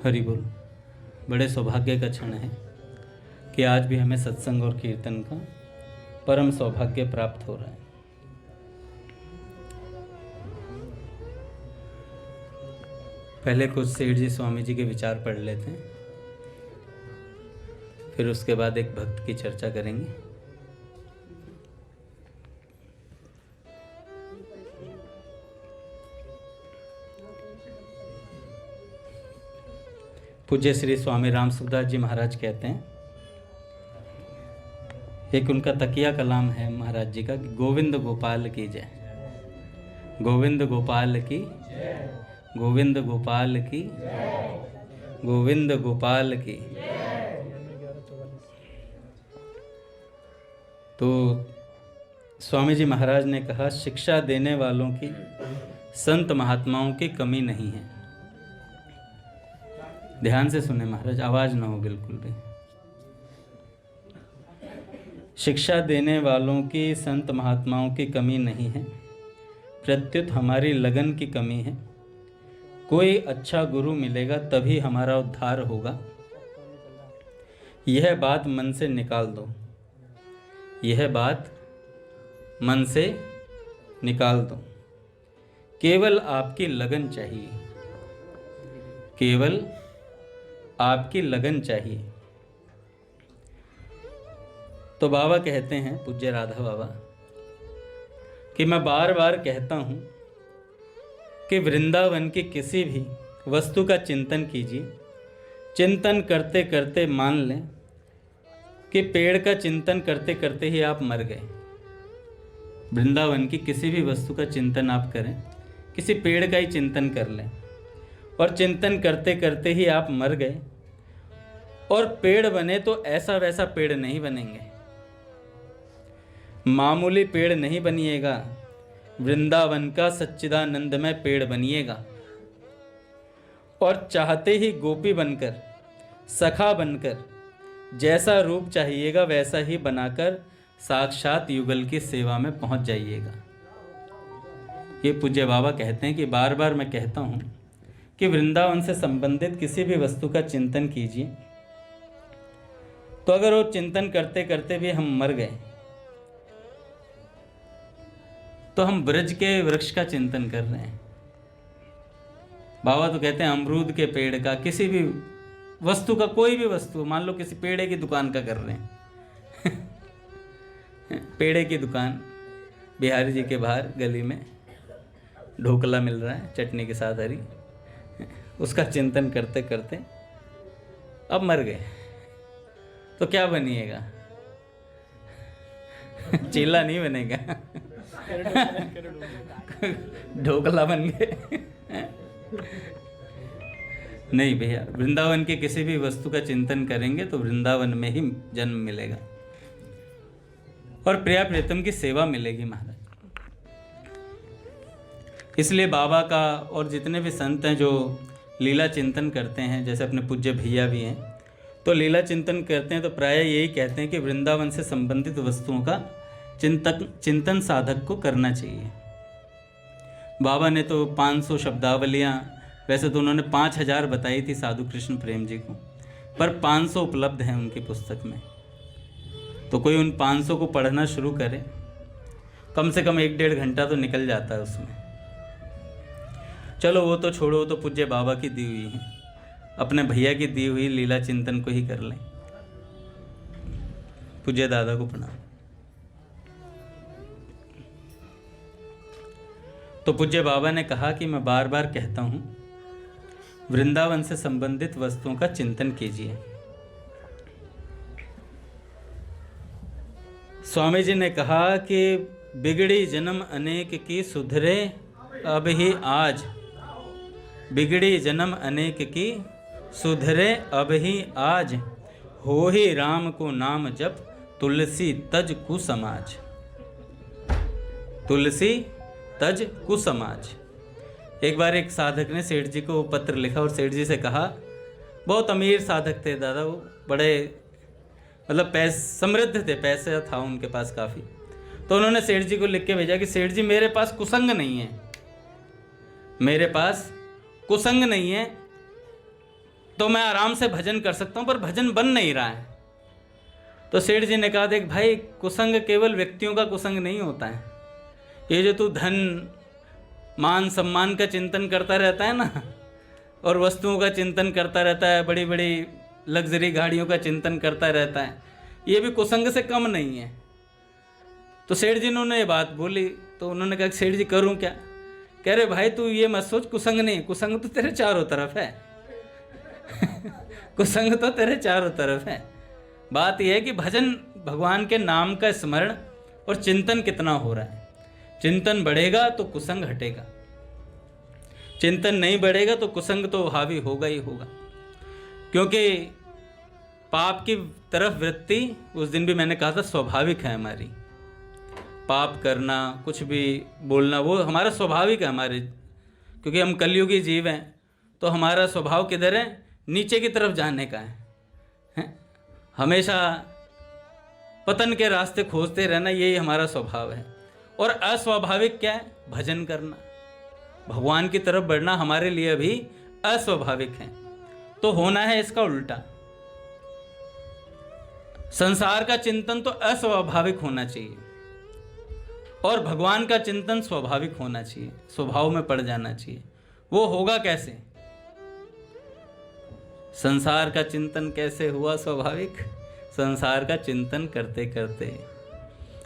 हरि बोल। बड़े सौभाग्य का क्षण है कि आज भी हमें सत्संग और कीर्तन का परम सौभाग्य प्राप्त हो रहा है। पहले कुछ सेठ जी स्वामी जी के विचार पढ़ लेते हैं, फिर उसके बाद एक भक्त की चर्चा करेंगे। पूज्य श्री स्वामी राम सुखदास जी महाराज कहते हैं, एक उनका तकिया कलाम है महाराज जी का कि गोविंद गोपाल की जय, गोविंद गोपाल की, गोविंद गोपाल की, गोविंद गोपाल की। तो स्वामी जी महाराज ने कहा, शिक्षा देने वालों की संत महात्माओं की कमी नहीं है। ध्यान से सुने महाराज, आवाज ना हो बिल्कुल भी। शिक्षा देने वालों की संत महात्माओं की कमी नहीं है, प्रत्युत हमारी लगन की कमी है। कोई अच्छा गुरु मिलेगा तभी हमारा उद्धार होगा। यह बात मन से निकाल दो, यह बात मन से निकाल दो। केवल आपकी लगन चाहिए, केवल आपकी लगन चाहिए। तो बाबा कहते हैं, पूज्य राधा बाबा, कि मैं बार बार कहता हूं कि वृंदावन की किसी भी वस्तु का चिंतन कीजिए। चिंतन करते करते मान लें कि पेड़ का चिंतन करते करते ही आप मर गए। वृंदावन की किसी भी वस्तु का चिंतन आप करें, किसी पेड़ का ही चिंतन कर लें, और चिंतन करते करते ही आप मर गए। और पेड़ बने तो ऐसा वैसा पेड़ नहीं बनेंगे, मामूली पेड़ नहीं बनिएगा, वृंदावन का सच्चिदानंदमय पेड़ बनिएगा। और चाहते ही गोपी बनकर, सखा बनकर, जैसा रूप चाहिएगा वैसा ही बनाकर साक्षात युगल की सेवा में पहुंच जाइएगा। ये पूज्य बाबा कहते हैं कि बार बार मैं कहता हूं कि वृंदावन से संबंधित किसी भी वस्तु का चिंतन कीजिए। तो अगर वो चिंतन करते करते भी हम मर गए तो हम ब्रज के वृक्ष का चिंतन कर रहे हैं। बाबा तो कहते हैं अमरूद के पेड़ का, किसी भी वस्तु का, कोई भी वस्तु, मान लो किसी पेड़े की दुकान का कर रहे हैं पेड़े की दुकान, बिहारी जी के बाहर गली में ढोकला मिल रहा है चटनी के साथ हरी, उसका चिंतन करते करते अब मर गए तो क्या बनिएगा? चीला नहीं बनेगा ढोकला बन गए नहीं भैया, वृंदावन के किसी भी वस्तु का चिंतन करेंगे तो वृंदावन में ही जन्म मिलेगा और प्रिया प्रीतम की सेवा मिलेगी महाराज। इसलिए बाबा का और जितने भी संत हैं जो लीला चिंतन करते हैं, जैसे अपने पूज्य भैया भी हैं, तो लीला चिंतन करते हैं तो प्राय यही कहते हैं कि वृंदावन से संबंधित वस्तुओं का चिंतन साधक को करना चाहिए। बाबा ने तो 500 शब्दावलियाँ, वैसे तो उन्होंने 5000 बताई थी साधु कृष्ण प्रेम जी को, पर 500 उपलब्ध हैं उनकी पुस्तक में। तो कोई उन 500 को पढ़ना शुरू करे, कम से कम 1-1.5 घंटा तो निकल जाता है उसमें। चलो वो तो छोड़ो, वो तो पूज्य बाबा की दी हुई है, अपने भैया की दी हुई लीला चिंतन को ही कर लें। पूज्य दादा को प्रणाम। तो पूज्य बाबा ने कहा कि मैं बार बार कहता हूं, वृंदावन से संबंधित वस्तुओं का चिंतन कीजिए। स्वामी जी ने कहा कि बिगड़ी जन्म अनेक की, सुधरे अब ही आज। बिगड़ी जन्म अनेक की, सुधरे अब ही आज। हो ही राम को नाम जप, तुलसी तज कुसमाज। तुलसी तज कुसमाज। एक बार एक साधक ने सेठ जी को पत्र लिखा और सेठ जी से कहा, बहुत अमीर साधक थे दादा, वो बड़े मतलब समृद्ध थे, पैसे था उनके पास काफ़ी। तो उन्होंने सेठ जी को लिख के भेजा कि सेठ जी मेरे पास कुसंग नहीं है, मेरे पास कुसंग नहीं है, तो मैं आराम से भजन कर सकता हूँ, पर भजन बन नहीं रहा है। तो सेठ जी ने कहा, देख भाई, कुसंग केवल व्यक्तियों का कुसंग नहीं होता है। ये जो तू धन मान सम्मान का चिंतन करता रहता है ना, और वस्तुओं का चिंतन करता रहता है, बड़ी बड़ी लग्जरी गाड़ियों का चिंतन करता रहता है, ये भी कुसंग से कम नहीं है। तो सेठ जी ने ये बात बोली, तो उन्होंने कहा, सेठ जी करूं क्या? कह रहे, भाई तू ये मत सोच, कुसंग नहीं, कुसंग तो तेरे चारों तरफ है। कुसंग तो तेरे चारों तरफ है। बात यह है कि भजन, भगवान के नाम का स्मरण और चिंतन कितना हो रहा है। चिंतन बढ़ेगा तो कुसंग हटेगा, चिंतन नहीं बढ़ेगा तो कुसंग तो हावी होगा ही होगा। क्योंकि पाप की तरफ वृत्ति, उस दिन भी मैंने कहा था, स्वाभाविक है हमारी। पाप करना, कुछ भी बोलना, वो हमारा स्वाभाविक है हमारे, क्योंकि हम कलयुगी जीव हैं। तो हमारा स्वभाव किधर है? नीचे की तरफ जाने का है। हमेशा पतन के रास्ते खोजते रहना, यही हमारा स्वभाव है। और अस्वाभाविक क्या है? भजन करना, भगवान की तरफ बढ़ना हमारे लिए भी अस्वाभाविक है। तो होना है इसका उल्टा। संसार का चिंतन तो अस्वाभाविक होना चाहिए और भगवान का चिंतन स्वाभाविक होना चाहिए, स्वभाव में पड़ जाना चाहिए। वो होगा कैसे? संसार का चिंतन कैसे हुआ स्वाभाविक? संसार का चिंतन करते करते।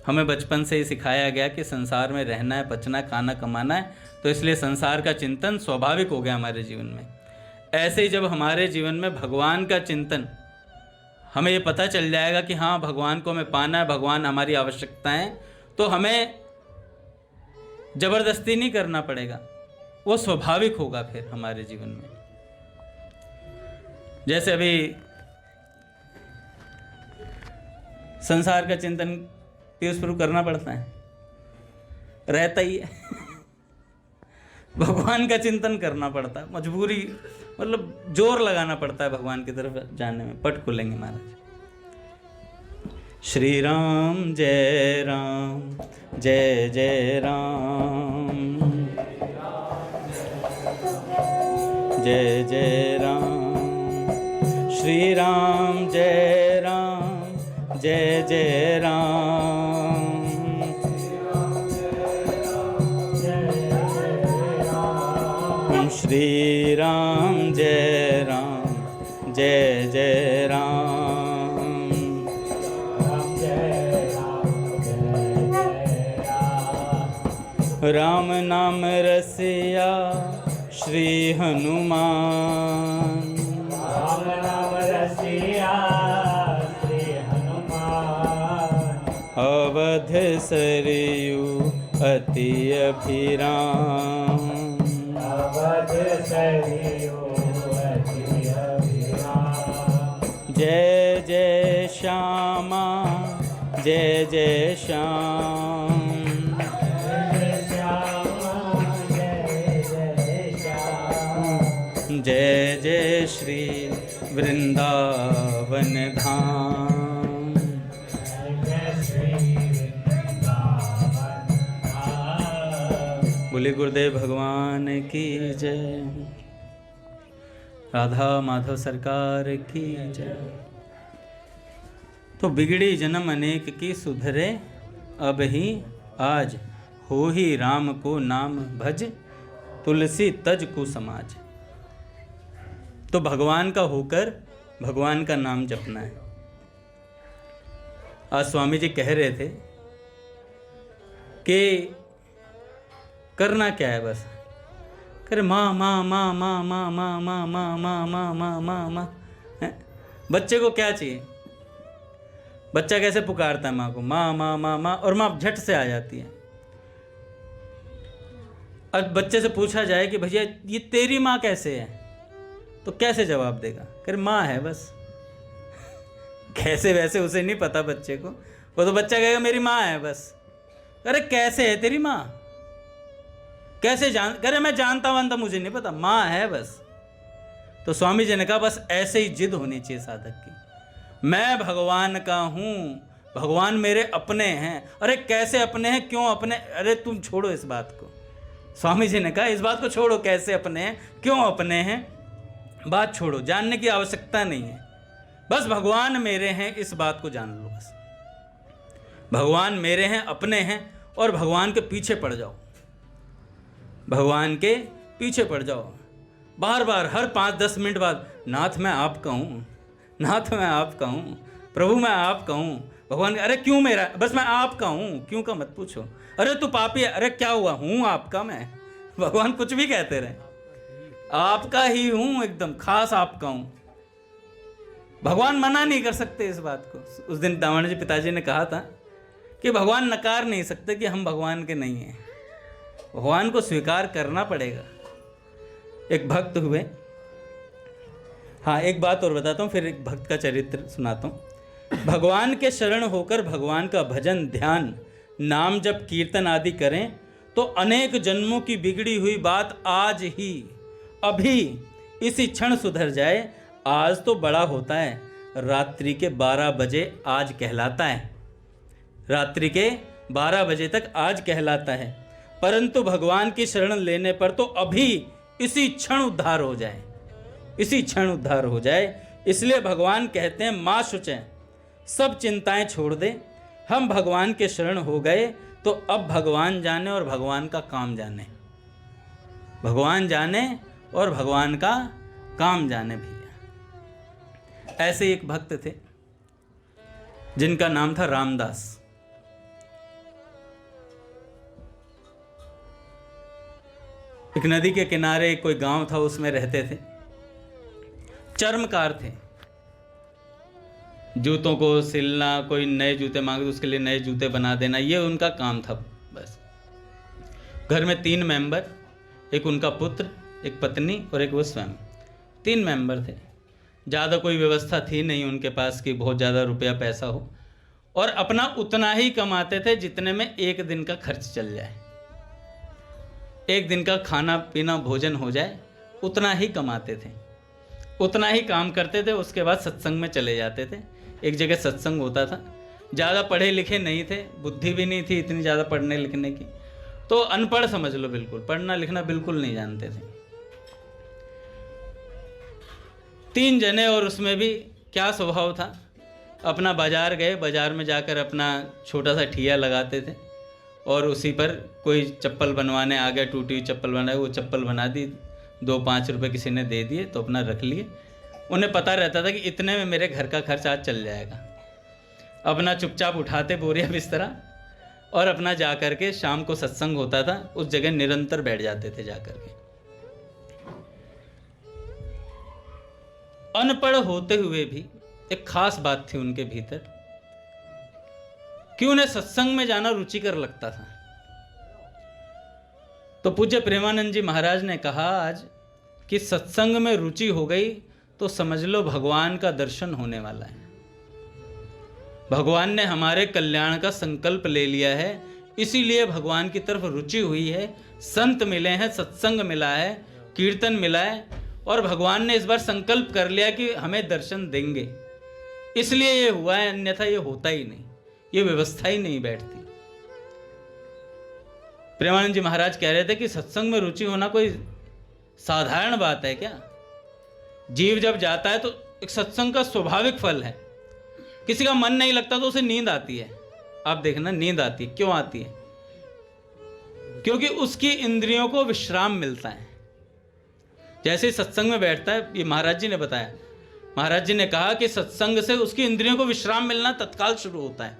हमें बचपन से ही सिखाया गया कि संसार में रहना है, बचना, खाना, कमाना है, तो इसलिए संसार का चिंतन स्वाभाविक हो गया हमारे जीवन में। ऐसे ही जब हमारे जीवन में भगवान का चिंतन, हमें ये पता चल जाएगा कि हाँ, भगवान को हमें पाना है, भगवान हमारी आवश्यकता है, तो हमें जबरदस्ती नहीं करना पड़ेगा, वो स्वाभाविक होगा फिर हमारे जीवन में। जैसे अभी संसार का चिंतन पीयूष प्रभु करना पड़ता है, रहता ही है। भगवान का चिंतन करना पड़ता है, मजबूरी, मतलब जोर लगाना पड़ता है भगवान की तरफ जाने में। पट खुलेंगे महाराज। श्री राम जय राम, जय जय राम, जय जय राम। श्री राम जय राम, जय जय राम। श्री राम जय राम, जय जय राम। राम नाम रसिया श्री हनुमान, राम नाम रसिया श्री हनुमान। अवध सरयू अति अभिराम, अवध सरयू अति अभिराम। जय जय श्यामा, जय जय श्याम। जय जय श्री वृंदावन धाम। बोले गुरुदेव भगवान की जय, राधा माधव सरकार की जय। तो बिगड़ी जन्म अनेक की सुधरे, अब ही आज हो ही राम को नाम भज, तुलसी तज को समाज। तो भगवान का होकर भगवान का नाम जपना है। आज स्वामी जी कह रहे थे कि करना क्या है, बस करे माँ माँ माँ माँ माँ माँ माँ माँ माँ माँ माँ माँ माँ। बच्चे को क्या चाहिए? बच्चा कैसे पुकारता है माँ को? माँ माँ माँ माँ, और माँ झट से आ जाती है। अब बच्चे से पूछा जाए कि भैया ये तेरी माँ कैसे है, तो कैसे जवाब देगा? कर माँ है बस। कैसे वैसे उसे नहीं पता बच्चे को, वो तो बच्चा कहेगा मेरी माँ है बस। अरे कैसे है तेरी माँ? कैसे जान? करे मैं जानता वानता मुझे नहीं पता, माँ है बस। तो स्वामी जी ने कहा बस ऐसे ही जिद होनी चाहिए साधक की, मैं भगवान का हूँ, भगवान मेरे अपने हैं। अरे कैसे अपने हैं, क्यों अपने? अरे तुम छोड़ो इस बात को। स्वामी जी ने कहा इस बात को छोड़ो, कैसे अपने हैं, क्यों अपने हैं। बात छोड़ो, जानने की आवश्यकता नहीं है। बस भगवान मेरे हैं, इस बात को जान लो। बस भगवान मेरे हैं, अपने हैं, और भगवान के पीछे पड़ जाओ, भगवान के पीछे पड़ जाओ। बार बार हर 5-10 मिनट बाद, नाथ मैं आपका हूँ, नाथ मैं आपका हूँ, प्रभु मैं आपका हूँ। भगवान, अरे क्यों मेरा, बस मैं आपका हूँ, क्यों का मत पूछो। अरे तू पापी है, अरे क्या हुआ, हूँ आपका मैं। भगवान कुछ भी कहते रहे, आपका ही हूँ, एकदम खास आपका हूँ। भगवान मना नहीं कर सकते इस बात को। उस दिन दामन जी पिताजी ने कहा था कि भगवान नकार नहीं सकते कि हम भगवान के नहीं हैं, भगवान को स्वीकार करना पड़ेगा। एक भक्त हुए, हाँ एक बात और बताता हूँ, फिर एक भक्त का चरित्र सुनाता हूँ। भगवान के शरण होकर भगवान का भजन, ध्यान, नाम जप, कीर्तन आदि करें तो अनेक जन्मों की बिगड़ी हुई बात आज ही, अभी, इसी क्षण सुधर जाए। आज तो बड़ा होता है, रात्रि के 12 बजे आज कहलाता है, रात्रि के 12 बजे तक आज कहलाता है। परंतु भगवान की शरण लेने पर तो अभी इसी क्षण उद्धार हो जाए, इसी क्षण उद्धार हो जाए। इसलिए भगवान कहते हैं, माँ शुचें, सब चिंताएं छोड़ दे, हम भगवान के शरण हो गए तो अब भगवान जाने और भगवान का काम जाने, भगवान जाने और भगवान का काम जाने। भैया ऐसे एक भक्त थे जिनका नाम था रामदास। एक नदी के किनारे कोई गांव था, उसमें रहते थे। चर्मकार थे, जूतों को सिलना, कोई नए जूते मांगे तो उसके लिए नए जूते बना देना, ये उनका काम था बस। घर में 3 मेंबर, एक उनका पुत्र, एक पत्नी और एक वो स्वयं, 3 मेंबर थे। ज़्यादा कोई व्यवस्था थी नहीं उनके पास कि बहुत ज़्यादा रुपया पैसा हो, और अपना उतना ही कमाते थे जितने में एक दिन का खर्च चल जाए, एक दिन का खाना पीना भोजन हो जाए, उतना ही कमाते थे, उतना ही काम करते थे। उसके बाद सत्संग में चले जाते थे। एक जगह सत्संग होता था, ज़्यादा पढ़े लिखे नहीं थे, बुद्धि भी नहीं थी इतनी ज़्यादा पढ़ने लिखने की, तो अनपढ़ समझ लो, बिल्कुल पढ़ना लिखना बिल्कुल नहीं जानते थे। 3 जने, और उसमें भी क्या स्वभाव था, अपना बाजार गए, बाजार में जाकर अपना छोटा सा ठिया लगाते थे, और उसी पर कोई चप्पल बनवाने आ गया, टूटी हुई चप्पल बनाई, वो चप्पल बना दी, 2-5 रुपये किसी ने दे दिए तो अपना रख लिए। उन्हें पता रहता था कि इतने में मेरे घर का खर्च आज चल जाएगा। अपना चुपचाप उठाते बोरिया बिस्तरा और अपना जा कर के, शाम को सत्संग होता था, उस जगह निरंतर बैठ जाते थे जा कर के। अनपढ़ होते हुए भी एक खास बात थी उनके भीतर कि उन्हें सत्संग में जाना रुचिकर लगता था। तो पूज्य प्रेमानंद जी महाराज ने कहा आज कि सत्संग में रुचि हो गई तो समझ लो भगवान का दर्शन होने वाला है, भगवान ने हमारे कल्याण का संकल्प ले लिया है, इसीलिए भगवान की तरफ रुचि हुई है। संत मिले हैं, सत्संग मिला है, कीर्तन मिला है, और भगवान ने इस बार संकल्प कर लिया कि हमें दर्शन देंगे, इसलिए ये हुआ है, अन्यथा ये होता ही नहीं, ये व्यवस्था ही नहीं बैठती। प्रेमानंद जी महाराज कह रहे थे कि सत्संग में रुचि होना कोई साधारण बात है क्या? जीव जब जाता है तो एक सत्संग का स्वाभाविक फल है। किसी का मन नहीं लगता तो उसे नींद आती है, आप देखना नींद आती है, क्यों आती है? क्योंकि उसकी इंद्रियों को विश्राम मिलता है। जैसे ही सत्संग में बैठता है, ये महाराज जी ने बताया, महाराज जी ने कहा कि सत्संग से उसकी इंद्रियों को विश्राम मिलना तत्काल शुरू होता है,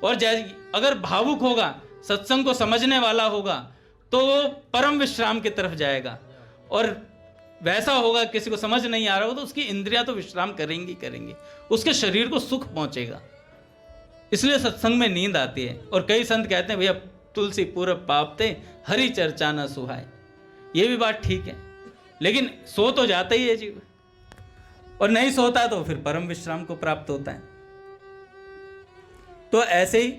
और जैसे अगर भावुक होगा, सत्संग को समझने वाला होगा, तो वो परम विश्राम की तरफ जाएगा, और वैसा होगा किसी को समझ नहीं आ रहा होगा तो उसकी इंद्रियां तो विश्राम करेंगी करेंगी, उसके शरीर को सुख पहुंचेगा। इसलिए सत्संग में नींद आती है। और कई संत कहते हैं भैया तुलसी पूरब पापते हरि चर्चा न सुहाए, ये भी बात ठीक है, लेकिन सो तो जाता ही है जीव, और नहीं सोता है तो फिर परम विश्राम को प्राप्त होता है। तो ऐसे ही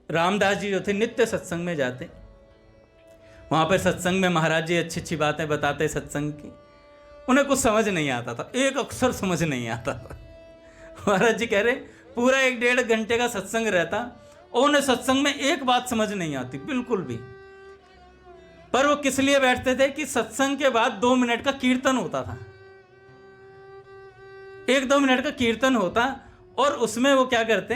रामदास जी जो थे नित्य सत्संग में जाते, वहां पर सत्संग में महाराज जी अच्छी अच्छी बातें बताते सत्संग की, उन्हें कुछ समझ नहीं आता था, एक अक्षर समझ नहीं आता था। महाराज जी कह रहे पूरा 1-1.5 घंटे का सत्संग रहता और उन्हें सत्संग में एक बात समझ नहीं आती बिल्कुल भी। पर वो किस लिए बैठते थे कि सत्संग के बाद 2 मिनट का कीर्तन होता था, 1-2 मिनट का कीर्तन होता, और उसमें वो क्या करते,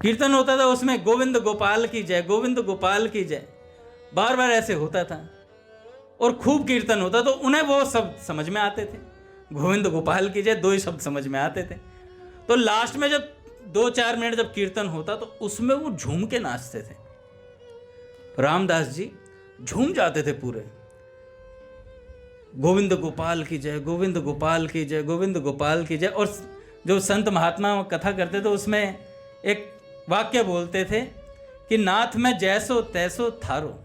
कीर्तन होता था, उसमें गोविंद गोपाल की जय, गोविंद गोपाल की जय, बार बार ऐसे होता था, और खूब कीर्तन होता, तो उन्हें वो सब समझ में आते थे, गोविंद गोपाल की जय 2 ही शब्द समझ में आते थे। तो लास्ट में जब 2-4 मिनट जब कीर्तन होता तो उसमें वो झूम के नाचते थे। रामदास जी झूम जाते थे पूरे, गोविंद गोपाल की जय, गोविंद गोपाल की जय, गोविंद गोपाल की जय। और जो संत महात्मा कथा करते थे उसमें एक वाक्य बोलते थे कि नाथ में जैसो तैसो थारो,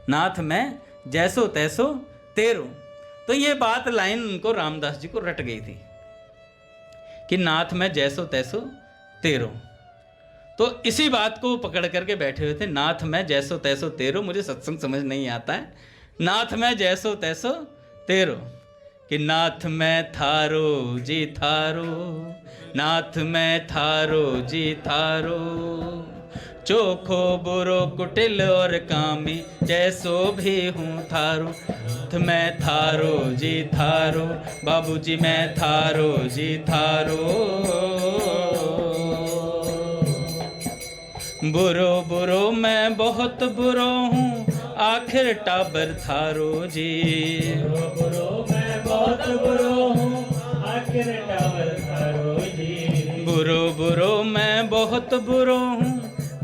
नाथ में जैसो तैसो तेरो। तो ये बात लाइन उनको रामदास जी को रट गई थी कि नाथ में जैसो तैसो तेरो। तो इसी बात को पकड़ करके बैठे हुए थे, नाथ में जैसो तैसो तेरो, मुझे सत्संग समझ नहीं आता है, नाथ में जैसो तैसो तेरो, कि नाथ में थारो जी थारो, नाथ में थारो जी थारो, चोखो बुरो कुटिल और कामी, जैसो भी हूँ थारो, नाथ में थारो जी थारो, बाबूजी मैं थारो जी थारो, बुरो बुरो मैं बहुत बुरो हूँ, आखिर टाबर थारो जी, बुरो बुरो मैं बहुत बुरो हूँ, आखिर टाबर थारो जी, बुरो बुरो मैं बहुत बुरो हूँ,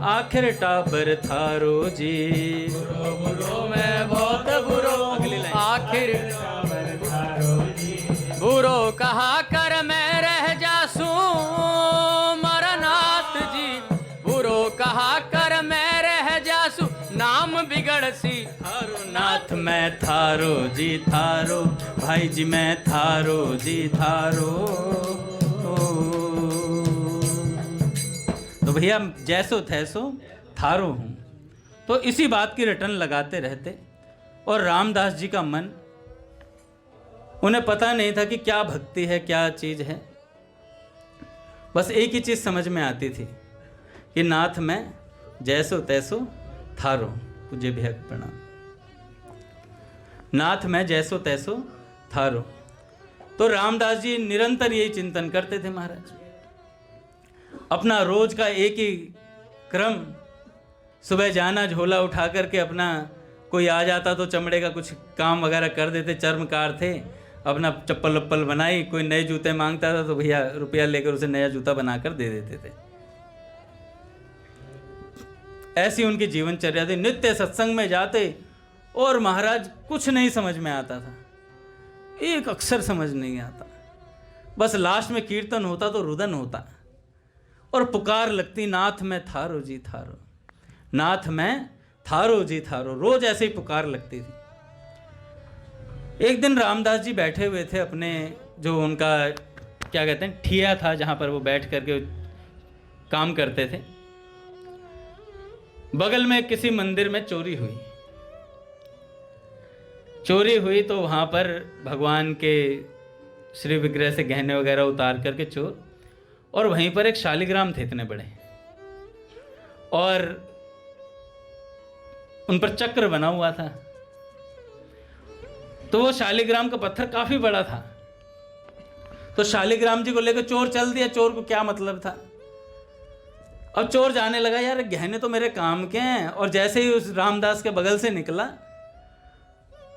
आखिर टाबर थारो जी, बुरो बुरो मैं बहुत बुरो हूँ, आखिर टाबर थारो जी, बुरो कहा कर मैं रह जासूं मरनाथ जी, बुरो कहा कर मैं रह जासूं, नाम बिगड़ सी थारो नाथ मैं थारो जी थारो, भाई जी मैं थारो जी थारो। तो भैया जैसो तैसो थारो हूँ, तो इसी बात की रटन लगाते रहते। और रामदास जी का मन, उन्हें पता नहीं था कि क्या भक्ति है, क्या चीज़ है, बस एक ही चीज़ समझ में आती थी कि नाथ में जैसो तैसो थारो, पूज्य भैया को प्रणाम, नाथ में जैसो तैसो थारो। तो रामदास जी निरंतर यही चिंतन करते थे महाराज, अपना रोज का एक ही क्रम, सुबह जाना, झोला उठा करके अपना, कोई आ जाता तो चमड़े का कुछ काम वगैरह कर देते, चर्मकार थे, अपना चप्पल वप्पल बनाई, कोई नए जूते मांगता था तो भैया रुपया लेकर उसे नया जूता बनाकर दे देते थे। ऐसी उनकी जीवनचर्या थी, नित्य सत्संग में जाते, और महाराज कुछ नहीं समझ में आता था, एक अक्षर समझ नहीं आता, बस लास्ट में कीर्तन होता तो रुदन होता और पुकार लगती, नाथ में थारो जी थारो, नाथ में थारो जी थारो, रोज ऐसे ही पुकार लगती थी। एक दिन रामदास जी बैठे हुए थे अपने, जो उनका क्या कहते हैं ठिया था, जहाँ पर वो बैठ करके काम करते थे, बगल में किसी मंदिर में चोरी हुई तो वहाँ पर भगवान के श्री विग्रह से गहने वगैरह उतार करके चोर, और वहीं पर एक शालिग्राम थे इतने बड़े, और उन पर चक्र बना हुआ था, तो वो शालिग्राम का पत्थर काफी बड़ा था। तो शालिग्राम जी को लेकर चोर चल दिया, चोर को क्या मतलब था। अब चोर जाने लगा, यार गहने तो मेरे काम के हैं, और जैसे ही उस रामदास के बगल से निकला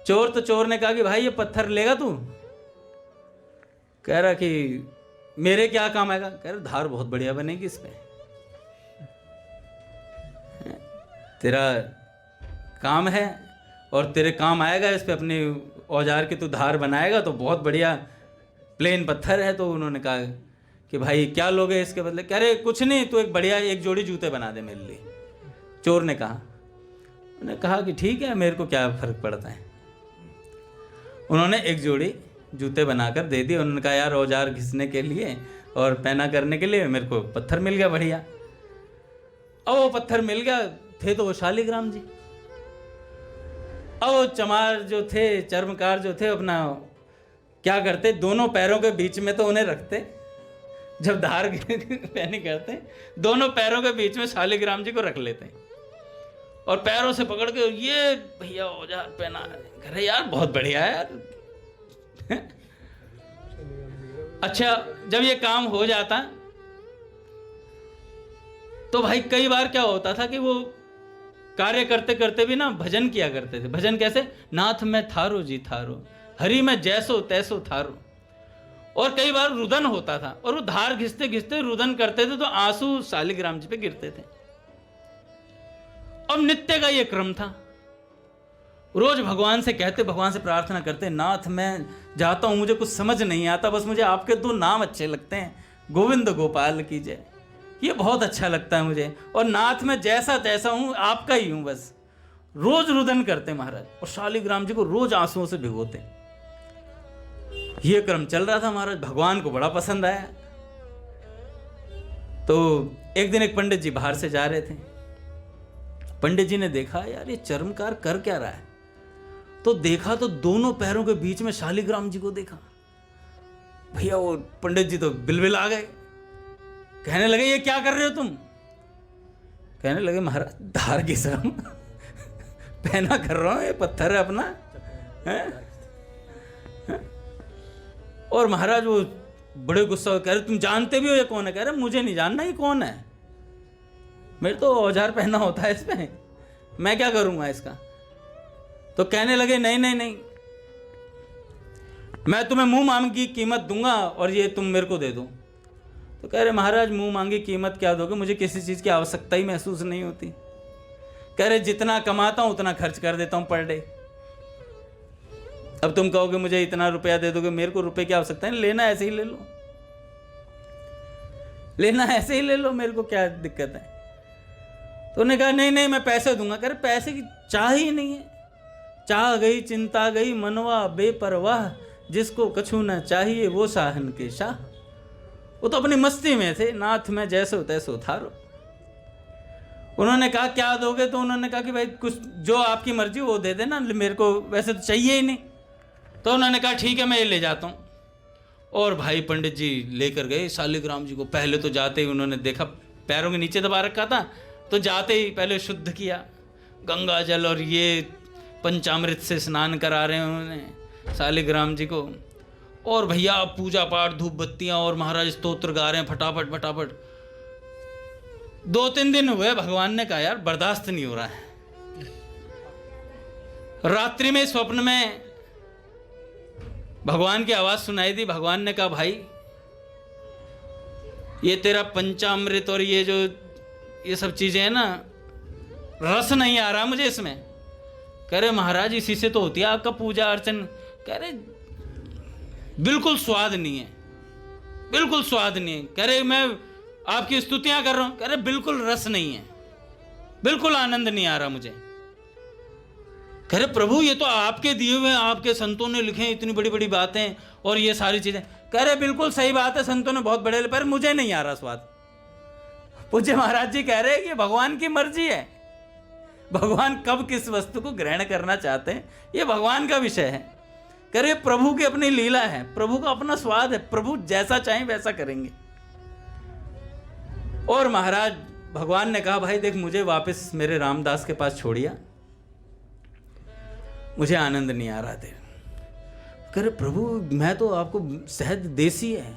चोर ने कहा कि भाई ये पत्थर लेगा तू? कह रहा कि मेरे क्या काम आएगा? कह रहा धार बहुत बढ़िया बनेगी इस पे, तेरा काम है और तेरे काम आएगा, इस पे अपने औजार की तू धार बनाएगा तो बहुत बढ़िया प्लेन पत्थर है। तो उन्होंने कहा कि भाई क्या लोगे इसके बदले? कह रहे कुछ नहीं, तू एक बढ़िया एक जोड़ी जूते बना दे मेरे लिए। चोर ने कहा, उन्होंने कहा कि ठीक है, मेरे को क्या फर्क पड़ता है। उन्होंने एक जोड़ी जूते बनाकर दे दिए। उन्होंने कहा यार औजार घिसने के लिए और पैना करने के लिए मेरे को पत्थर मिल गया बढ़िया। अब वो पत्थर मिल गया, थे तो वो शालिग्राम जी। अब वो चमार जो थे, चर्मकार जो थे, अपना क्या करते, दोनों पैरों के बीच में तो उन्हें रखते, जब धार पैनी करते दोनों पैरों के बीच में शालिग्राम जी को रख लेते और पैरों से पकड़ के, ये भैया औजार पहना है। कह रहे यार बहुत बढ़िया है यार। अच्छा, जब ये काम हो जाता तो भाई कई बार क्या होता था कि वो कार्य करते करते भी ना भजन किया करते थे। भजन कैसे? नाथ में थारो जी थारो, हरि में जैसो तैसो थारो। और कई बार रुदन होता था और वो धार घिसते घिसते रुदन करते थे तो आंसू शालिग्राम जी पे गिरते थे। और नित्य का ये क्रम था। रोज भगवान से कहते, भगवान से प्रार्थना करते, नाथ मैं जाता हूं, मुझे कुछ समझ नहीं आता, बस मुझे आपके 2 नाम अच्छे लगते हैं, गोविंद गोपाल की जय, ये बहुत अच्छा लगता है मुझे, और नाथ में जैसा तैसा हूं, आपका ही हूं बस। रोज रुदन करते महाराज और शालिग्राम जी को रोज आंसुओं से भिगोते। ये क्रम चल रहा था महाराज, भगवान को बड़ा पसंद आया। तो एक दिन एक पंडित जी बाहर से जा रहे थे। पंडित जी ने देखा यार ये चर्मकार कर क्या रहा है, तो देखा तो दोनों पैरों के बीच में शालिग्राम जी को देखा। भैया वो पंडित जी तो बिलबिल आ गए, कहने लगे ये क्या कर रहे हो तुम? कहने लगे महाराज धार की शर्म पहना कर रहा हूं, ये पत्थर है अपना है? और महाराज वो बड़े गुस्सा कह रहे तुम जानते भी हो ये कौन है? कह रहे मुझे नहीं जानना ये कौन है, मेरे तो औजार पहना होता है इसमें, मैं क्या करूंगा इसका। तो कहने लगे नहीं नहीं नहीं, मैं तुम्हें मुंह मांगी कीमत दूंगा और ये तुम मेरे को दे दो। तो कह रहे महाराज मुंह मांगी कीमत क्या दोगे, मुझे किसी चीज की आवश्यकता ही महसूस नहीं होती। कह रहे जितना कमाता हूं उतना खर्च कर देता हूं पर डे। अब तुम कहोगे मुझे इतना रुपया दे दोगे, मेरे को रुपए की आवश्यकता है, लेना ऐसे ही ले लो, लेना ऐसे ही ले लो, मेरे को क्या दिक्कत है। तो उन्होंने कहा नहीं नहीं मैं पैसे दूंगा। कह रहे पैसे की चाह ही नहीं है, चाह गई चिंता गई मनवा बेपरवाह, जिसको कछु न चाहिए वो साहन के शाह। वो तो अपनी मस्ती में थे, नाथ में जैसो तैसो थारो। उन्होंने कहा क्या दोगे? तो उन्होंने कहा कि भाई कुछ जो आपकी मर्जी वो दे देना, मेरे को वैसे तो चाहिए ही नहीं। तो उन्होंने कहा ठीक है मैं ये ले जाता हूँ। और भाई पंडित जी लेकर गए शालिग्राम जी को। पहले तो जाते ही उन्होंने देखा पैरों के नीचे दबा रखा था, तो जाते ही पहले शुद्ध किया, गंगा जल और ये पंचामृत से स्नान करा रहे हैं उन्होंने शालिग्राम जी को। और भैया पूजा पाठ धूप बत्तियाँ और महाराज स्तोत्र गा रहे हैं फटाफट फटाफट। 2-3 दिन हुए, भगवान ने कहा यार बर्दाश्त नहीं हो रहा है। रात्रि में स्वप्न में भगवान की आवाज सुनाई दी। भगवान ने कहा भाई ये तेरा पंचामृत और ये जो ये सब चीजें हैं ना, रस नहीं आ रहा मुझे इसमें। कह रहे महाराज इसी से तो होती है आपका पूजा अर्चन। कह रहे बिल्कुल स्वाद नहीं है, बिल्कुल स्वाद नहीं है। कह रहे मैं आपकी स्तुतियां कर रहा हूं। कह रहे बिल्कुल रस नहीं है, बिल्कुल आनंद नहीं आ रहा मुझे। कह रहे प्रभु ये तो आपके दिए हुए, आपके संतों ने लिखे हैं इतनी बड़ी बड़ी बातें और ये सारी चीजें। कह रहे बिल्कुल सही बात है, संतों ने बहुत बड़े, पर मुझे नहीं आ रहा स्वाद। पूज्य महाराज जी कह रहे हैं कि भगवान की मर्जी है, भगवान कब किस वस्तु को ग्रहण करना चाहते हैं ये भगवान का विषय है। कह रहे प्रभु की अपनी लीला है, प्रभु का अपना स्वाद है, प्रभु जैसा चाहें वैसा करेंगे। और महाराज भगवान ने कहा भाई देख मुझे वापस मेरे रामदास के पास छोड़िया, मुझे आनंद नहीं आ रहा थे। कह रहे प्रभु मैं तो आपको शहद देसी है,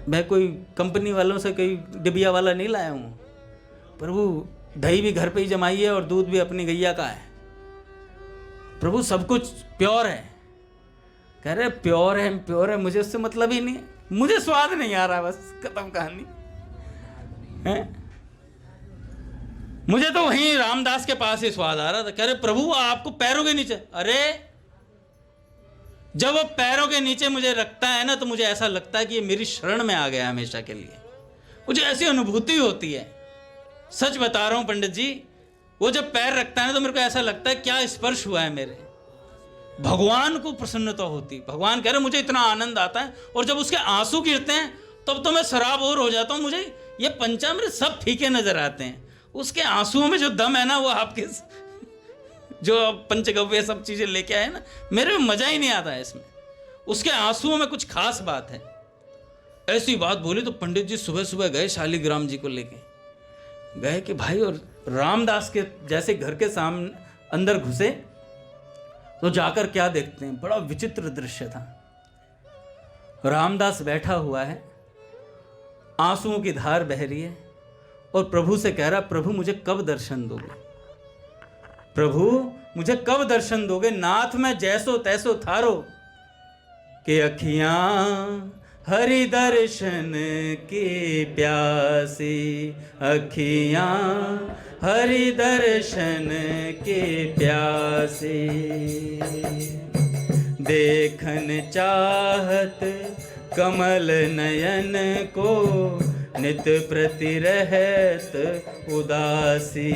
मैं कोई कंपनी वालों से कोई डिबिया वाला नहीं लाया हूं प्रभु, दही भी घर पे ही जमाई है और दूध भी अपनी गैया का है प्रभु, सब कुछ प्योर है। कह रहे प्योर है, मुझे उससे मतलब ही नहीं है, मुझे स्वाद नहीं आ रहा, बस खत्म कहानी है। मुझे तो वहीं रामदास के पास ही स्वाद आ रहा था। कह रहे प्रभु आपको पैरों के नीचे, अरे जब वो पैरों के नीचे मुझे रखता है ना तो मुझे ऐसा लगता है कि ये मेरी शरण में आ गया हमेशा के लिए, मुझे ऐसी अनुभूति होती है। सच बता रहा हूं पंडित जी, वो जब पैर रखता है ना तो मेरे को ऐसा लगता है क्या स्पर्श हुआ है मेरे, भगवान को प्रसन्नता होती। भगवान कह रहे मुझे इतना आनंद आता है, और जब उसके आंसू गिरते हैं तब तो मैं सराबोर हो जाता हूं, मुझे ये पंचामृत सब फीके नजर आते हैं, उसके आंसुओं में जो दम है ना वो आपके जो पंचगव्य सब चीजें लेके आए ना, मेरे में मजा ही नहीं आता है इसमें, उसके आंसुओं में कुछ खास बात है। ऐसी बात बोली तो पंडित जी सुबह सुबह गए शालिग्राम जी को लेके गए कि भाई और रामदास के जैसे घर के सामने अंदर घुसे तो जाकर क्या देखते हैं, बड़ा विचित्र दृश्य था। रामदास बैठा हुआ है, आंसुओं की धार बह रही है और प्रभु से कह रहा, प्रभु मुझे कब दर्शन दोगे, प्रभु मुझे कब दर्शन दोगे। नाथ मैं जैसो तैसो थारो के अखियां हरि दर्शन की प्यासी, अखियां हरि दर्शन के प्यासी। देखन चाहत कमल नयन को, नित प्रति रहत उदासी।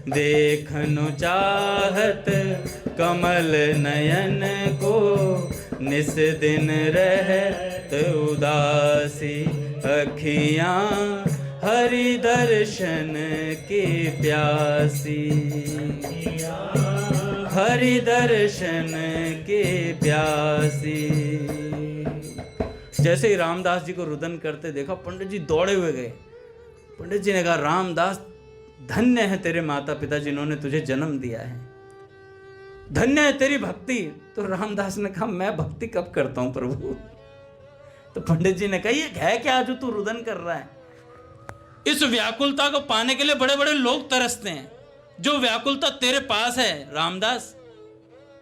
देखनु चाहत कमल नयन को, निस दिन रहत उदासी। अखियां हरि दर्शन की प्यासी, हरि दर्शन के प्यासी। जैसे ही रामदास जी को रुदन करते देखा, पंडित जी दौड़े हुए गए। पंडित जी ने कहा, रामदास धन्य है तेरे माता पिता जिन्होंने तुझे जन्म दिया है, धन्य है तेरी भक्ति। तो रामदास ने कहा, मैं भक्ति कब करता हूं प्रभु। तो पंडित जी ने कहा, ये है क्या जो तू रुदन कर रहा है। इस व्याकुलता को पाने के लिए बड़े बड़े लोग तरसते हैं, जो व्याकुलता तेरे पास है रामदास।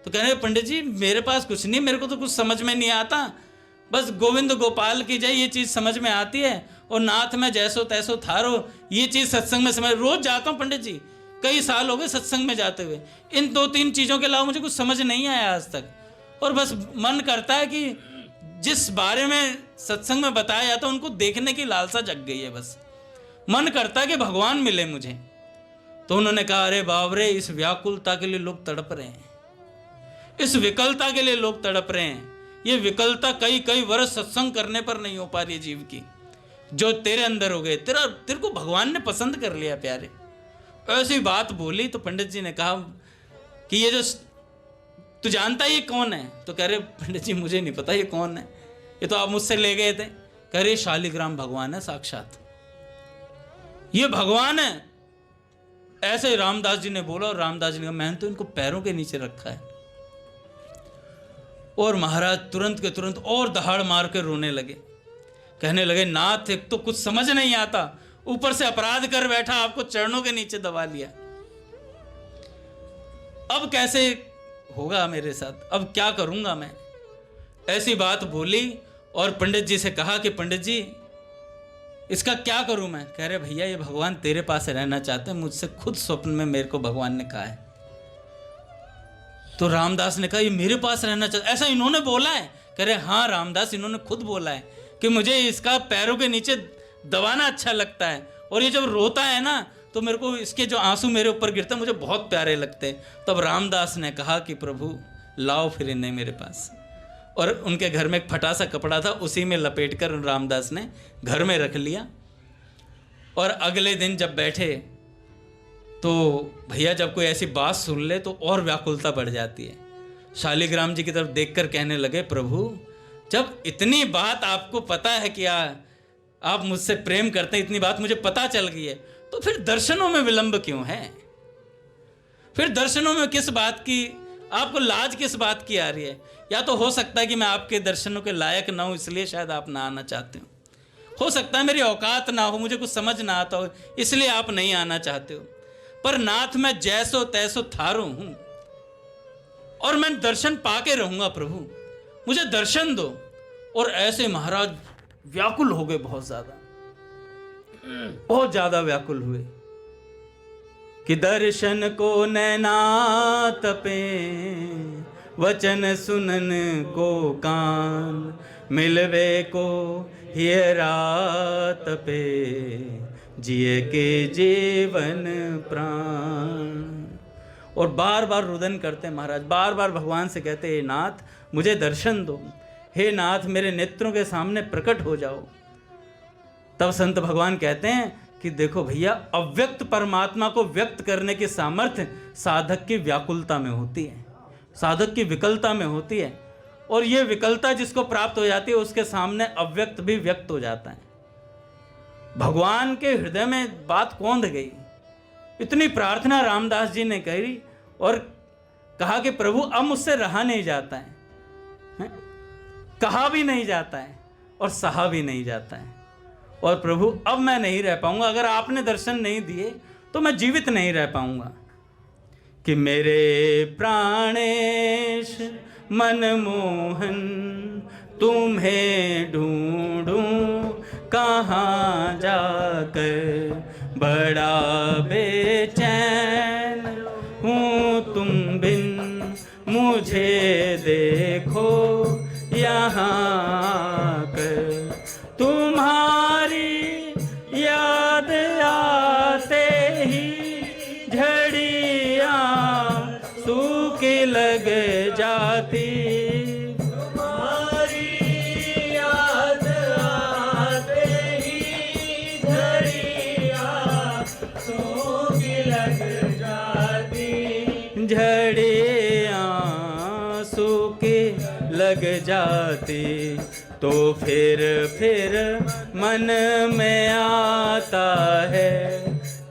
तो कह रहे, पंडित जी मेरे पास कुछ नहीं, मेरे को तो कुछ समझ में नहीं आता, बस गोविंद गोपाल की जय ये चीज समझ में आती है, और नाथ में जैसो तैसो थारो ये चीज सत्संग में समझ, रोज जाता हूं पंडित जी, कई साल हो गए सत्संग में जाते हुए, इन 2-3 चीजों के अलावा मुझे कुछ समझ नहीं आया आज तक। और बस मन करता है कि जिस बारे में सत्संग में बताया जाता है उनको देखने की लालसा जग गई है, बस मन करता है कि भगवान मिले मुझे। तो उन्होंने कहा, अरे बाप रे, इस व्याकुलता के लिए लोग तड़प रहे हैं, इस विकलता के लिए लोग तड़प रहे हैं। ये विकलता कई वर्ष सत्संग करने पर नहीं हो पा रही है जीव की, जो तेरे अंदर हो गए, तेरे को भगवान ने पसंद कर लिया प्यारे। ऐसी बात बोली तो पंडित जी ने कहा कि ये जो तू जानता है ये कौन है। तो कह रहे, पंडित जी मुझे नहीं पता ये कौन है, ये तो आप मुझसे ले गए थे। कह रहे, शालिग्राम भगवान है साक्षात, ये भगवान है। ऐसे रामदास जी ने बोला, और रामदास जी ने कहा, मैंने तो इनको पैरों के नीचे रखा है। और महाराज तुरंत के तुरंत और दहाड़ मार के रोने लगे, कहने लगे, नाथ एक तो कुछ समझ नहीं आता, ऊपर से अपराध कर बैठा, आपको चरणों के नीचे दबा लिया, अब कैसे होगा मेरे साथ, अब क्या करूंगा मैं। ऐसी बात बोली और पंडित जी से कहा कि पंडित जी इसका क्या करूं मैं। कह रहे, भैया ये भगवान तेरे पास रहना चाहते हैं, मुझसे खुद स्वप्न में मेरे को भगवान ने कहा है। तो रामदास ने कहा, ये मेरे पास रहना चाहता, ऐसा इन्होंने बोला है। कह रहे, हाँ रामदास, इन्होंने खुद बोला है कि मुझे इसका पैरों के नीचे दबाना अच्छा लगता है, और ये जब रोता है ना तो मेरे को इसके जो आंसू मेरे ऊपर गिरते हैं मुझे बहुत प्यारे लगते हैं। तब रामदास ने कहा कि प्रभु लाओ फिर इन्हें मेरे पास। और उनके घर में एक फटा सा कपड़ा था, उसी में लपेटकर रामदास ने घर में रख लिया। और अगले दिन जब बैठे तो भैया जब कोई ऐसी बात सुन ले तो और व्याकुलता बढ़ जाती है। शालिग्राम जी की तरफ देखकर कहने लगे, प्रभु जब इतनी बात आपको पता है कि आप मुझसे प्रेम करते हैं, इतनी बात मुझे पता चल गई है, तो फिर दर्शनों में विलंब क्यों है। फिर दर्शनों में किस बात की आपको लाज, किस बात की आ रही है। या तो हो सकता है कि मैं आपके दर्शनों के लायक ना हूं, इसलिए शायद आप ना आना चाहते हो सकता है मेरी औकात ना हो, मुझे कुछ समझ ना आता हो, इसलिए आप नहीं आना चाहते हो। पर नाथ मैं जैसो तैसो थारो हूं, और मैं दर्शन पाके रहूंगा प्रभु, मुझे दर्शन दो। और ऐसे महाराज व्याकुल हो गए, बहुत ज्यादा व्याकुल हुए कि दर्शन को नैना तपे, वचन सुनन को कान, मिलवे को हियरा तपे, जिए के जीवन प्राण। और बार बार रुदन करते महाराज, बार बार भगवान से कहते, हे नाथ मुझे दर्शन दो, हे नाथ मेरे नेत्रों के सामने प्रकट हो जाओ। तब संत भगवान कहते हैं कि देखो भैया, अव्यक्त परमात्मा को व्यक्त करने की सामर्थ्य साधक की व्याकुलता में होती है, साधक की विकलता में होती है। और ये विकलता जिसको प्राप्त हो जाती है उसके सामने अव्यक्त भी व्यक्त हो जाता है। भगवान के हृदय में बात कौंध गई। इतनी प्रार्थना रामदास जी ने करी और कहा कि प्रभु अब मुझसे रहा नहीं जाता है, कहा भी नहीं जाता है और सहा भी नहीं जाता है, और प्रभु अब मैं नहीं रह पाऊंगा, अगर आपने दर्शन नहीं दिए तो मैं जीवित नहीं रह पाऊंगा। कि मेरे प्राणेश मनमोहन तुम्हें ढूंढूं कहाँ जाकर, बड़ा बेचैन हूँ तुम बिन मुझे देखो यहाँ कर। तुम्हारी याद आते ही झड़ियाँ सूख लग जाती, तुम्हारी याद आते ही झड़ियाँ सूख लग जाती, झड़ियाँ सूख लग जाती। तो फिर मन में आता है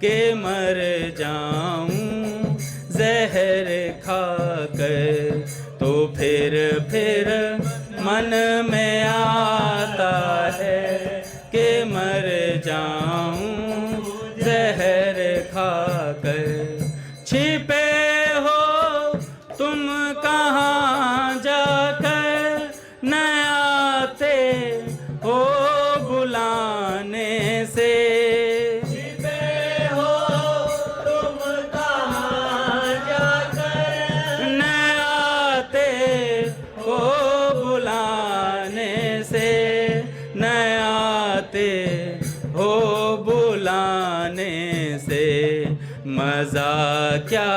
कि मर जाऊं जहर खाकर। तो फिर मन में आता है कि मर जाऊं जहर खाकर। छिपे हो तुम कहाँ जाकर, न आते हो बुलाने से। छिपे हो तुम कहाँ जाकर, न आते हो बुलाने से, न आते हो बुलाने से। मजा क्या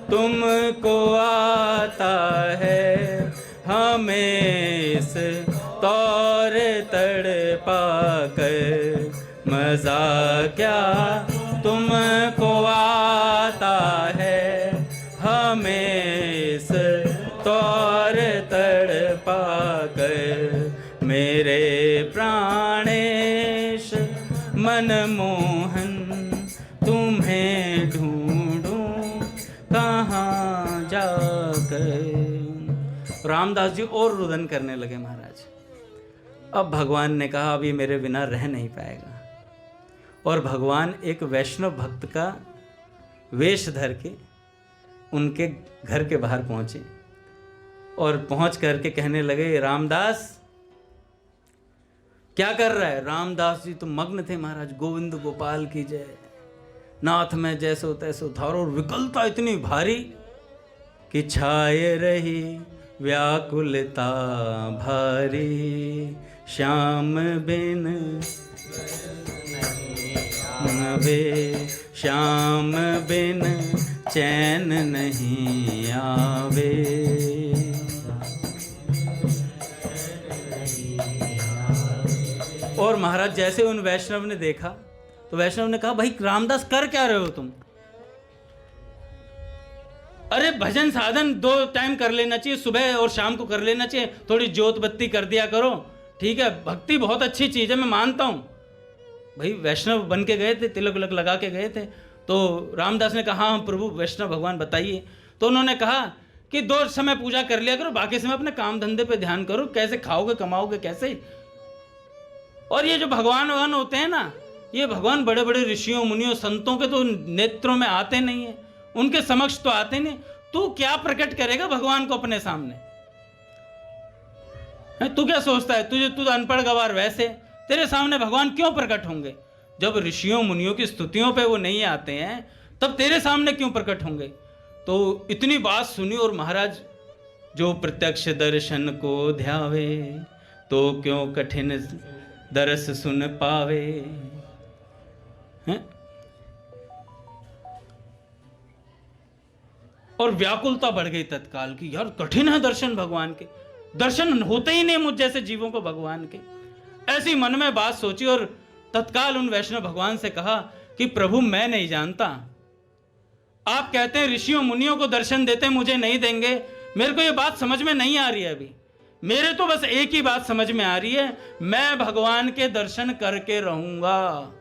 तुमको आता है, हमें इस तौर तड़पा कर। मजा क्या तुमको आता है, हमें इस तौर तड़पा कर। मेरे प्राणेश मनमोहन तुम्हें ढूंढूं कहाँ जाकर। रामदास जी और रुदन करने लगे महाराज। अब भगवान ने कहा अब ये मेरे बिना रह नहीं पाएगा, और भगवान एक वैष्णव भक्त का वेश धर के उनके घर के बाहर पहुंचे, और पहुंच करके कहने लगे रामदास क्या कर रहा है। रामदास जी तो मग्न थे महाराज, गोविंद गोपाल की जय, नाथ में जैसो तैसो थारो। और विकलता इतनी भारी कि छाए रही व्याकुलता भारी, श्याम बिन वे श्याम बिन चैन नहीं आवे। और महाराज जैसे उन वैष्णव ने देखा तो वैष्णव ने कहा भाई रामदास कर क्या रहे हो तुम। अरे भजन साधन 2 टाइम कर लेना चाहिए, सुबह और शाम को कर लेना चाहिए, थोड़ी जोत बत्ती कर दिया करो, ठीक है। भक्ति बहुत अच्छी चीज है, मैं मानता हूं। भाई वैष्णव बन के गए थे, तिलक विलक लगा के गए थे। तो रामदास ने कहा हाँ प्रभु वैष्णव भगवान बताइए। तो उन्होंने कहा कि 2 समय पूजा कर लिया करो, बाकी समय अपने काम धंधे पे ध्यान करो, कैसे खाओगे कमाओगे कैसे। और ये जो भगवान होते हैं ना, ये भगवान बड़े बड़े ऋषियों मुनियों संतों के तो नेत्रों में आते नहीं है, उनके समक्ष तो आते नहीं। तू क्या प्रकट करेगा भगवान को अपने सामने, तू क्या सोचता है, तू तो अनपढ़ गवार, वैसे तेरे सामने भगवान क्यों प्रकट होंगे। जब ऋषियों मुनियों की स्तुतियों पे वो नहीं आते हैं तब तेरे सामने क्यों प्रकट होंगे। तो इतनी बात सुनी और महाराज जो प्रत्यक्ष दर्शन को ध्यावे तो क्यों कठिन दरस सुन पावे। हैं? और व्याकुलता बढ़ गई तत्काल की, यार कठिन है दर्शन भगवान के, दर्शन होते ही नहीं मुझ जैसे जीवों को भगवान के। ऐसी मन में बात सोची और तत्काल उन वैष्णव भगवान से कहा कि प्रभु मैं नहीं जानता, आप कहते हैं ऋषियों मुनियों को दर्शन देते मुझे नहीं देंगे, मेरे को ये बात समझ में नहीं आ रही है अभी मेरे तो बस एक ही बात समझ में आ रही है, मैं भगवान के दर्शन करके रहूंगा।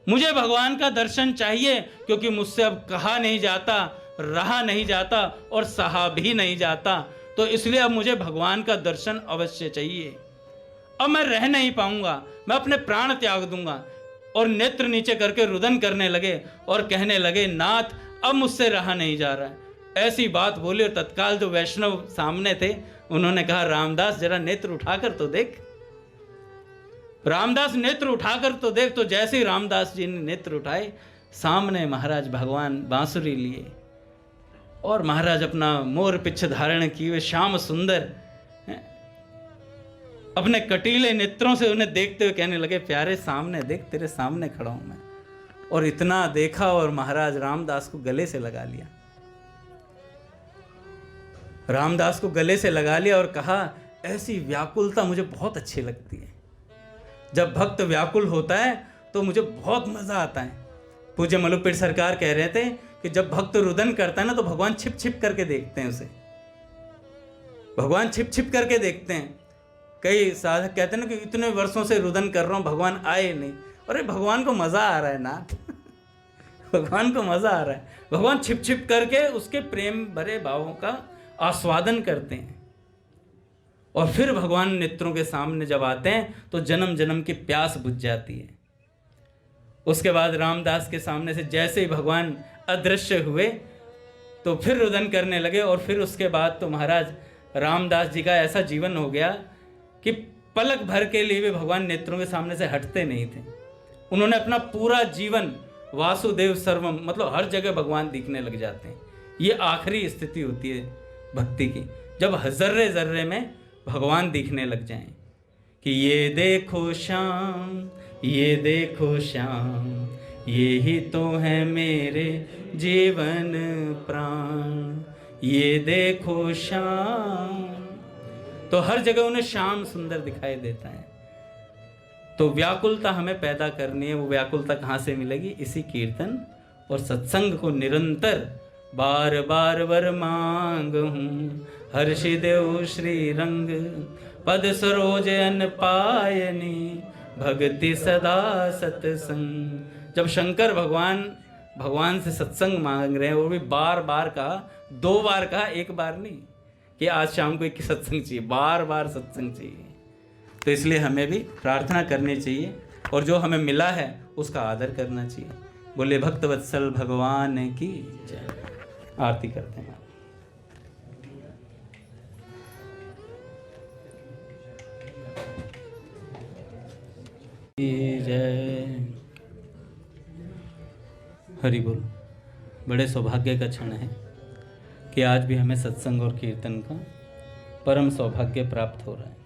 मुझे भगवान का दर्शन चाहिए, क्योंकि मुझसे अब कहा नहीं जाता, रहा नहीं जाता और सहा भी नहीं जाता। तो इसलिए अब मुझे भगवान का दर्शन अवश्य चाहिए। अब मैं रह नहीं पाऊंगा, मैं अपने प्राण त्याग दूंगा। और नेत्र नीचे करके रुदन करने लगे और कहने लगे, नाथ अब मुझसे रहा नहीं जा रहा है। ऐसी बात बोली और तत्काल जो वैष्णव सामने थे उन्होंने कहा, रामदास जरा नेत्र उठाकर तो देख। रामदास नेत्र उठाकर तो देख। तो जैसे ही रामदास जी ने नेत्र उठाए, सामने महाराज भगवान बांसुरी लिए और महाराज अपना मोर पिच्छ धारण किए हुए श्याम सुंदर अपने कटीले नेत्रों से उन्हें देखते हुए कहने लगे, प्यारे सामने देख, तेरे सामने खड़ा हूं मैं। और इतना देखा और महाराज रामदास को गले से लगा लिया। रामदास को गले से लगा लिया और कहा, ऐसी व्याकुलता मुझे बहुत अच्छी लगती है। जब भक्त व्याकुल होता है तो मुझे बहुत मजा आता है। पूज्य मलुकपीठ सरकार कह रहे थे कि जब भक्त रुदन करता है ना तो भगवान छिप छिप करके देखते हैं उसे। भगवान छिप छिप करके देखते हैं। कई साधक कहते हैं ना कि इतने वर्षों से रुदन कर रहा हूं, भगवान आए नहीं। अरे भगवान को मजा आ रहा है नाथ। भगवान को मजा आ रहा है। भगवान छिप छिप करके उसके प्रेम भरे भावों का आस्वादन करते हैं। और फिर भगवान नेत्रों के सामने जब आते हैं तो जन्म जन्म की प्यास बुझ जाती है। उसके बाद रामदास के सामने से जैसे ही भगवान अदृश्य हुए तो फिर रुदन करने लगे। और फिर उसके बाद तो महाराज रामदास जी का ऐसा जीवन हो गया कि पलक भर के लिए वे भगवान नेत्रों के सामने से हटते नहीं थे। उन्होंने अपना पूरा जीवन वासुदेव सर्वम, मतलब हर जगह भगवान दिखने लग जाते हैं। ये आखिरी स्थिति होती है भक्ति की, जब जर्रे जर्रे में भगवान दिखने लग जाएं कि ये देखो श्याम, ये देखो श्याम, ये ही तो है मेरे जीवन प्राण, ये देखो श्याम। तो हर जगह उन्हें श्याम सुंदर दिखाई देता है। तो व्याकुलता हमें पैदा करनी है। वो व्याकुलता कहाँ से मिलेगी? इसी कीर्तन और सत्संग को निरंतर बार बार वर मांग हूँ, हर्षि देव श्री रंग, पद सरोज अन पायनी, भक्ति सदा सत्संग। जब शंकर भगवान से सत्संग मांग रहे हैं, वो भी बार बार कहा, 2 बार कहा, 1 बार नहीं कि आज शाम को एक सत्संग चाहिए, बार बार सत्संग चाहिए। तो इसलिए हमें भी प्रार्थना करनी चाहिए और जो हमें मिला है उसका आदर करना चाहिए। बोले भक्त वत्सल भगवान की जय। आरती करते हैं। जय हरि बोल। बड़े सौभाग्य का क्षण है कि आज भी हमें सत्संग और कीर्तन का परम सौभाग्य प्राप्त हो रहा है।